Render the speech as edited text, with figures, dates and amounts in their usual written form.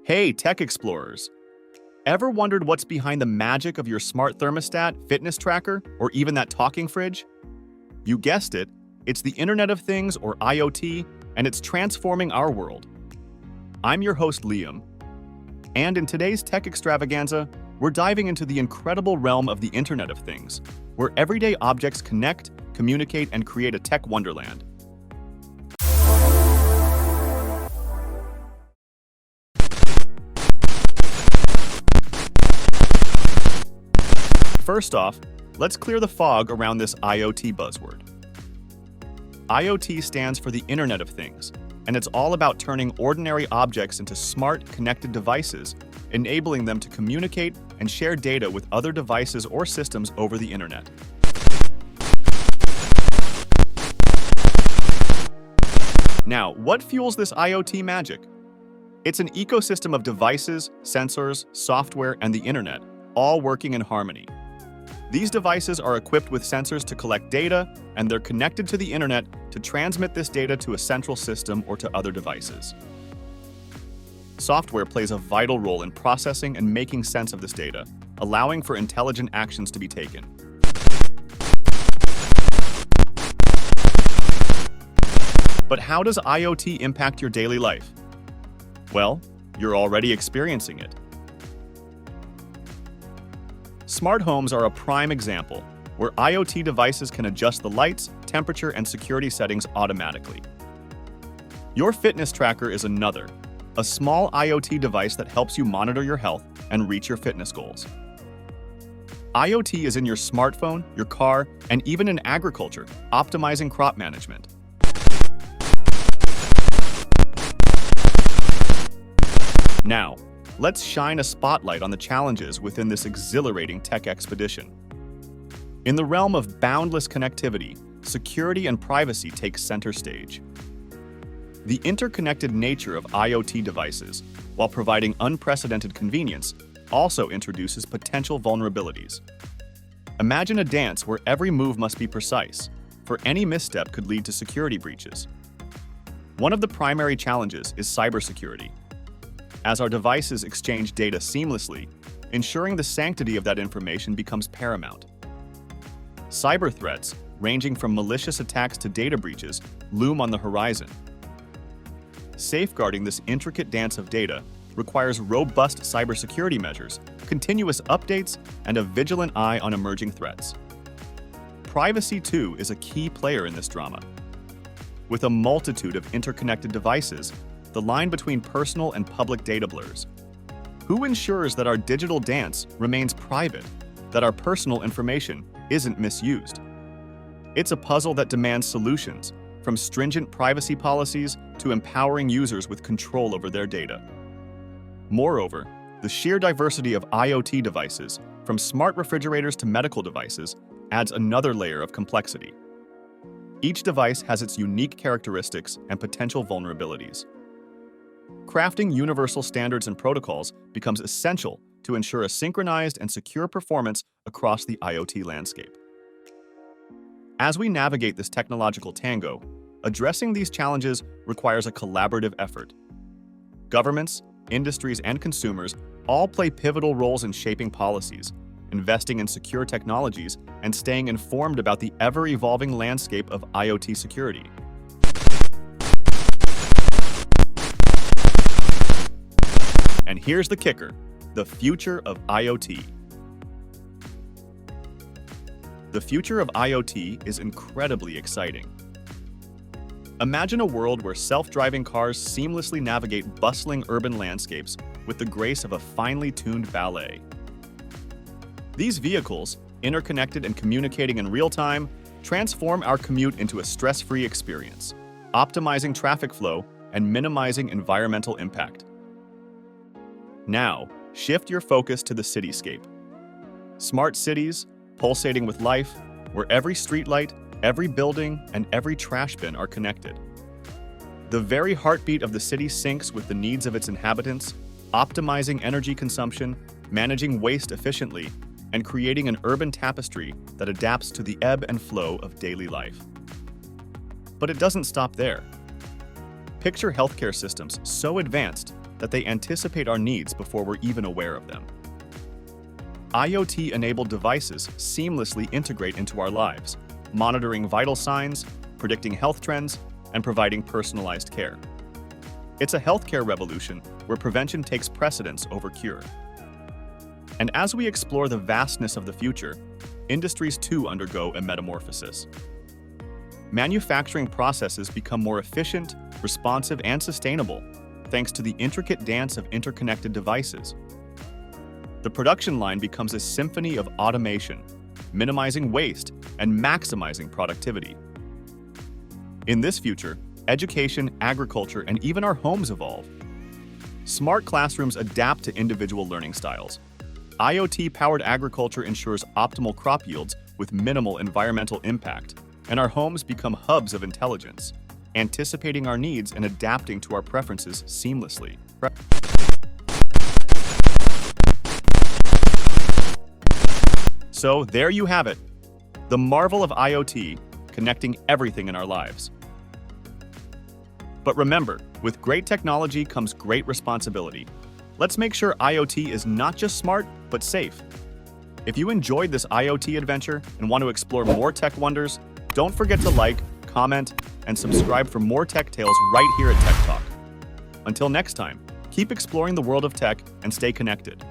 Hey, tech explorers! Ever wondered what's behind the magic of your smart thermostat, fitness tracker, or even that talking fridge? You guessed it, it's the Internet of Things, or IoT, and it's transforming our world. I'm your host, Liam, and in today's tech extravaganza, we're diving into the incredible realm of the Internet of Things, where everyday objects connect, communicate, and create a tech wonderland. First off, let's clear the fog around this IoT buzzword. IoT stands for the Internet of Things, and it's all about turning ordinary objects into smart, connected devices, enabling them to communicate and share data with other devices or systems over the Internet. Now, what fuels this IoT magic? It's an ecosystem of devices, sensors, software, and the Internet, all working in harmony. These devices are equipped with sensors to collect data, and they're connected to the Internet to transmit this data to a central system or to other devices. Software plays a vital role in processing and making sense of this data, allowing for intelligent actions to be taken. But how does IoT impact your daily life? Well, you're already experiencing it. Smart homes are a prime example, where IoT devices can adjust the lights, temperature, and security settings automatically. Your fitness tracker is another, a small IoT device that helps you monitor your health and reach your fitness goals. IoT is in your smartphone, your car, and even in agriculture, optimizing crop management. Now, let's shine a spotlight on the challenges within this exhilarating tech expedition. In the realm of boundless connectivity, security and privacy take center stage. The interconnected nature of IoT devices, while providing unprecedented convenience, also introduces potential vulnerabilities. Imagine a dance where every move must be precise, for any misstep could lead to security breaches. One of the primary challenges is cybersecurity. As our devices exchange data seamlessly, ensuring the sanctity of that information becomes paramount. Cyber threats, ranging from malicious attacks to data breaches, loom on the horizon. Safeguarding this intricate dance of data requires robust cybersecurity measures, continuous updates, and a vigilant eye on emerging threats. Privacy, too, is a key player in this drama. With a multitude of interconnected devices, the line between personal and public data blurs. Who ensures that our digital dance remains private, that our personal information isn't misused? It's a puzzle that demands solutions, from stringent privacy policies to empowering users with control over their data. Moreover, the sheer diversity of IoT devices, from smart refrigerators to medical devices, adds another layer of complexity. Each device has its unique characteristics and potential vulnerabilities. Crafting universal standards and protocols becomes essential to ensure a synchronized and secure performance across the IoT landscape. As we navigate this technological tango, addressing these challenges requires a collaborative effort. Governments, industries, and consumers all play pivotal roles in shaping policies, investing in secure technologies, and staying informed about the ever-evolving landscape of IoT security. And here's the kicker, the future of IoT. The future of IoT is incredibly exciting. Imagine a world where self-driving cars seamlessly navigate bustling urban landscapes with the grace of a finely tuned ballet. These vehicles, interconnected and communicating in real time, transform our commute into a stress-free experience, optimizing traffic flow and minimizing environmental impact. Now, shift your focus to the cityscape. Smart cities, pulsating with life, where every streetlight, every building, and every trash bin are connected. The very heartbeat of the city syncs with the needs of its inhabitants, optimizing energy consumption, managing waste efficiently, and creating an urban tapestry that adapts to the ebb and flow of daily life. But it doesn't stop there. Picture healthcare systems so advanced that they anticipate our needs before we're even aware of them. IoT-enabled devices seamlessly integrate into our lives, monitoring vital signs, predicting health trends, and providing personalized care. It's a healthcare revolution where prevention takes precedence over cure. And as we explore the vastness of the future, industries too undergo a metamorphosis. Manufacturing processes become more efficient, responsive, and sustainable, thanks to the intricate dance of interconnected devices. The production line becomes a symphony of automation, minimizing waste and maximizing productivity. In this future, education, agriculture, and even our homes evolve. Smart classrooms adapt to individual learning styles. IoT-powered agriculture ensures optimal crop yields with minimal environmental impact, and our homes become hubs of intelligence, anticipating our needs and adapting to our preferences seamlessly. So there you have it, the marvel of IoT, connecting everything in our lives. But remember, with great technology comes great responsibility. Let's make sure IoT is not just smart, but safe. If you enjoyed this IoT adventure and want to explore more tech wonders, don't forget to like, comment, and subscribe for more tech tales right here at Tech Talk. Until next time, keep exploring the world of tech and stay connected.